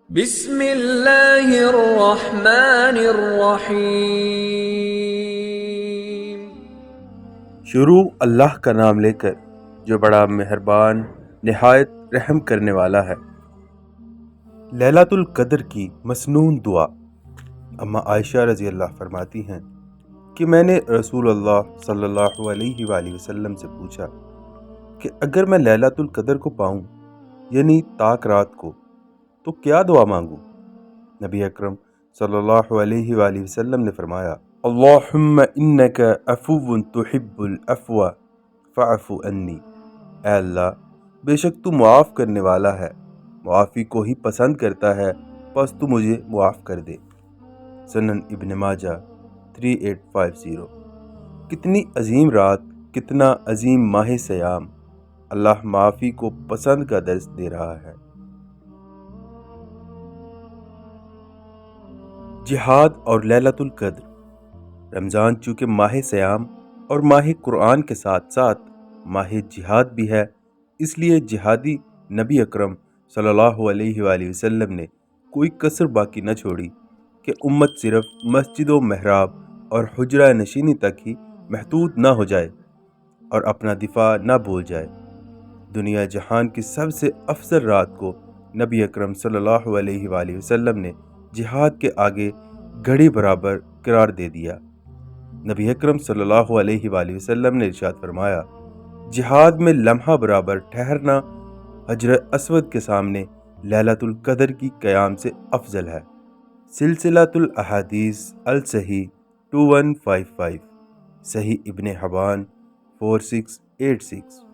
بسم اللہ الرحمن الرحیم۔ شروع اللہ کا نام لے کر جو بڑا مہربان نہایت رحم کرنے والا ہے۔ لیلۃ القدر کی مسنون دعا۔ اما عائشہ رضی اللہ فرماتی ہیں کہ میں نے رسول اللہ صلی اللہ علیہ وآلہ وسلم سے پوچھا کہ اگر میں لیلۃ القدر کو پاؤں یعنی طاق رات کو تو کیا دعا مانگوں؟ نبی اکرم صلی اللہ علیہ وآلہ وسلم نے فرمایا، اللہم انک عفو تحب العفو فاعف عنی۔ اے اللہ، بے شک تو معاف کرنے والا ہے، معافی کو ہی پسند کرتا ہے، پس تو مجھے معاف کر دے۔ سنن ابن ماجہ 3850۔ کتنی عظیم رات، کتنا عظیم ماہ سیام، اللہ معافی کو پسند کا درس دے رہا ہے۔ جہاد اور لیلۃ القدر۔ رمضان چونکہ ماہ سیام اور ماہ قرآن کے ساتھ ساتھ ماہ جہاد بھی ہے، اس لیے جہادی نبی اکرم صلی اللہ علیہ وآلہ وسلم نے کوئی کسر باقی نہ چھوڑی کہ امت صرف مسجد و محراب اور حجرہ نشینی تک ہی محدود نہ ہو جائے اور اپنا دفاع نہ بھول جائے۔ دنیا جہان کی سب سے افضل رات کو نبی اکرم صلی اللہ علیہ وآلہ وسلم نے جہاد کے آگے گھڑی برابر قرار دے دیا۔ نبی اکرم صلی اللہ علیہ وآلہ وسلم نے ارشاد فرمایا، جہاد میں لمحہ برابر ٹھہرنا حجر اسود کے سامنے لیلۃ القدر کی قیام سے افضل ہے۔ سلسلۃ الاحادیث الصحیح 2155، صحیح ابن حبان 4686۔